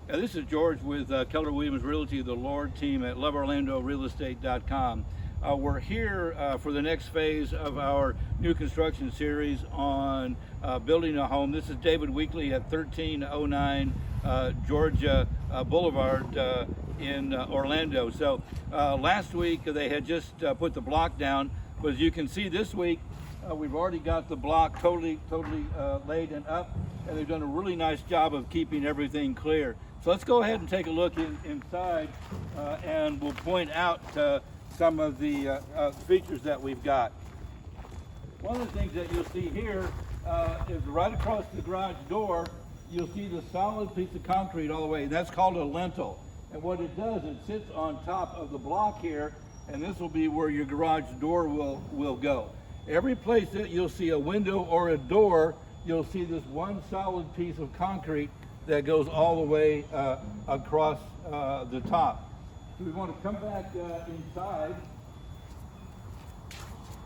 This is George with Keller Williams Realty, the Lord team at loveorlandorealestate.com. We're here for the next phase of our new construction series on building a home. This is David Weekly at 1309 Georgia Boulevard in Orlando. So last week they had just put the block down, but as you can see this week, we've already got the block totally laid and up, and they've done a really nice job of keeping everything clear. So let's go ahead and take a look inside, and we'll point out some of the features that we've got. One of the things that you'll see here is right across the garage door, you'll see the solid piece of concrete all the way. That's called a lintel. And what it does, it sits on top of the block here, and this will be where your garage door will go. Every place that you'll see a window or a door, you'll see this one solid piece of concrete that goes all the way across the top. So we want to come back inside,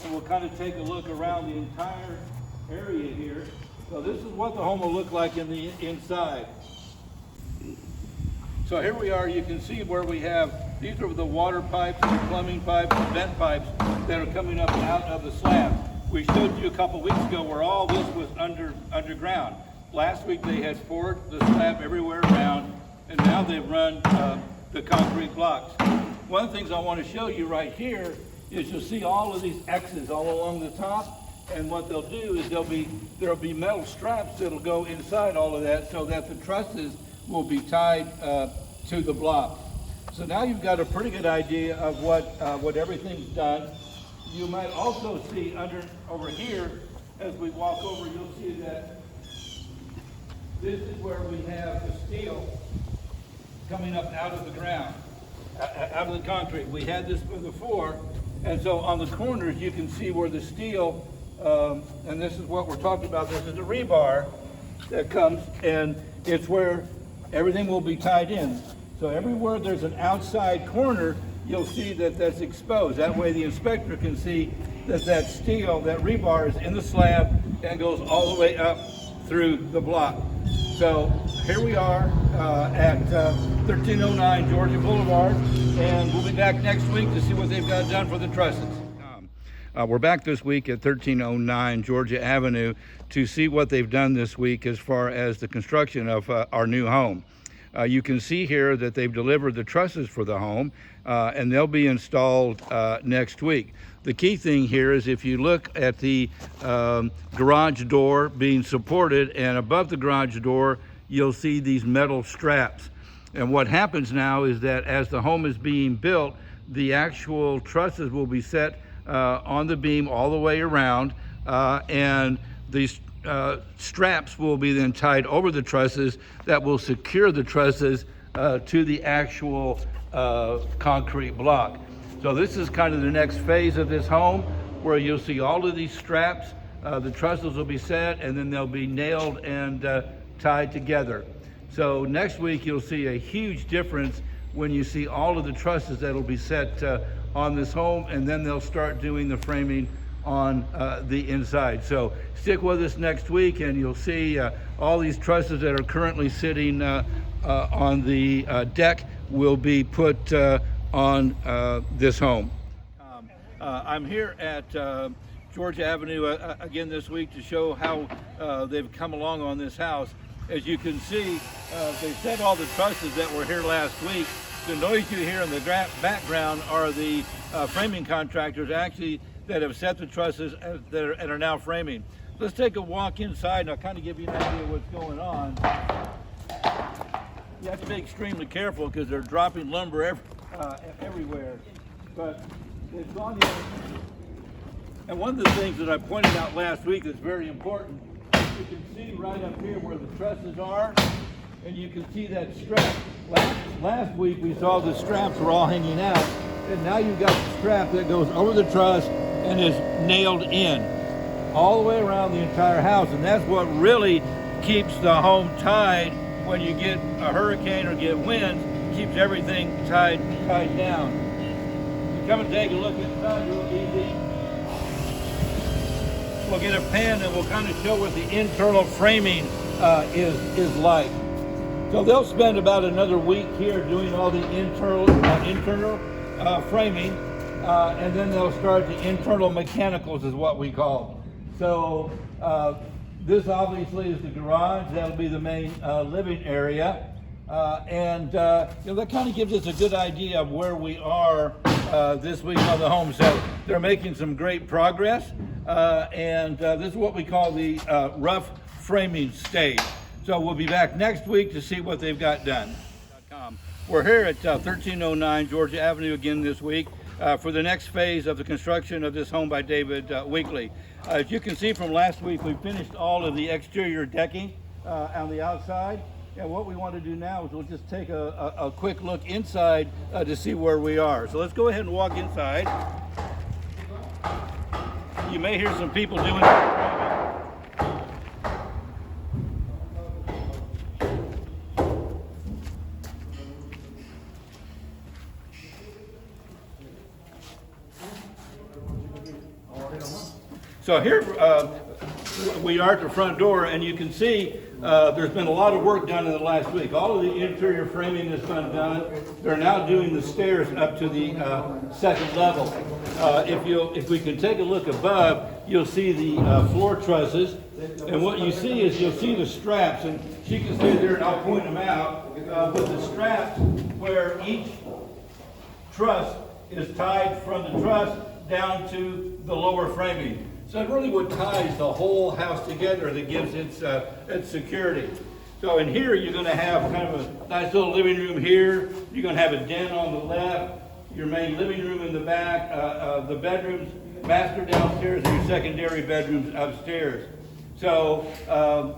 and we'll kind of take a look around the entire area here. So this is what the home will look like in the inside. So here we are, you can see where we have, these are the water pipes, the plumbing pipes, and vent pipes that are coming up out of the slab. We showed you a couple weeks ago where all this was underground. Last week they had poured the slab everywhere around, and now they've run the concrete blocks. One of the things I want to show you right here is you'll see all of these X's all along the top, and what they'll do is there'll be metal straps that'll go inside all of that so that the trusses will be tied to the block. So now you've got a pretty good idea of what everything's done. You might also see over here, as we walk over, you'll see that this is where we have the steel coming up out of the ground, out of the concrete. We had this before, and so on the corners you can see where the steel, and this is what we're talking about, this is the rebar that comes, and it's where everything will be tied in. So everywhere there's an outside corner, you'll see that that's exposed. That way the inspector can see that steel, that rebar is in the slab and goes all the way up through the block. So here we are at 1309 Georgia Boulevard, and we'll be back next week to see what they've got done for the trusses. We're back this week at 1309 Georgia Avenue to see what they've done this week as far as the construction of our new home. You can see here that they've delivered the trusses for the home, and they'll be installed next week. The key thing here is if you look at the garage door being supported, and above the garage door you'll see these metal straps. And what happens now is that as the home is being built, the actual trusses will be set on the beam all the way around, and these straps will be then tied over the trusses that will secure the trusses to the actual concrete block. So this is kind of the next phase of this home, where you'll see all of these straps, the trusses will be set, and then they'll be nailed and tied together. So next week you'll see a huge difference when you see all of the trusses that'll be set on this home, and then they'll start doing the framing on the inside. So stick with us next week, and you'll see all these trusses that are currently sitting on the deck will be put on this home. I'm here at Georgia Avenue again this week to show how they've come along on this house. As you can see, they set all the trusses that were here last week. The noise you hear in the background are the framing contractors actually that have set the trusses and are now framing. Let's take a walk inside, and I'll kind of give you an idea of what's going on. You have to be extremely careful because they're dropping lumber everywhere. But they've gone in, and one of the things that I pointed out last week that's very important, you can see right up here where the trusses are, and you can see that strap. Last week we saw the straps were all hanging out, and now you've got the strap that goes over the truss and is nailed in all the way around the entire house, and that's what really keeps the home tied when you get a hurricane or get winds. Keeps everything tied down. You come and take a look inside real easy. We'll get a pen and we'll kind of show what the internal framing is like. So they'll spend about another week here doing all the internal framing, and then they'll start the internal mechanicals is what we call. So this obviously is the garage. That'll be the main living area. And that kind of gives us a good idea of where we are this week on the home. So they're making some great progress, and this is what we call the rough framing stage. So we'll be back next week to see what they've got done. We're here at 1309 Georgia Avenue again this week for the next phase of the construction of this home by David Weekley. As you can see from last week, we finished all of the exterior decking on the outside. And what we want to do now is we'll just take a quick look inside to see where we are. So let's go ahead and walk inside. You may hear some people doing So here we are at the front door, and you can see there's been a lot of work done in the last week. All of the interior framing has been done. They're now doing the stairs up to the second level. If we can take a look above, you'll see the floor trusses, and what you see is you'll see the straps, and she can stay there and I'll point them out, with the straps where each truss is tied from the truss down to the lower framing. So it really what ties the whole house together that gives its security. So in here you're going to have kind of a nice little living room here. You're going to have a den on the left, your main living room in the back, the bedrooms, master downstairs, and your secondary bedrooms upstairs. So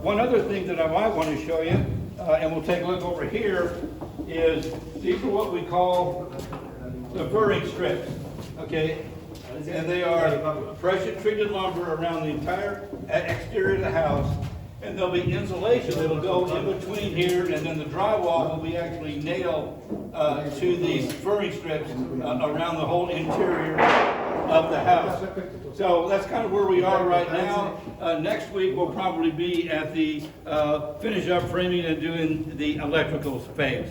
one other thing that I might want to show you, and we'll take a look over here, is these are what we call the furring strips. Okay. And they are pressure treated lumber around the entire exterior of the house, and there'll be insulation that'll go in between here, and then the drywall will be actually nailed to these furring strips around the whole interior of the house. So that's kind of where we are right now. Next week we'll probably be at the finish up framing and doing the electrical phase.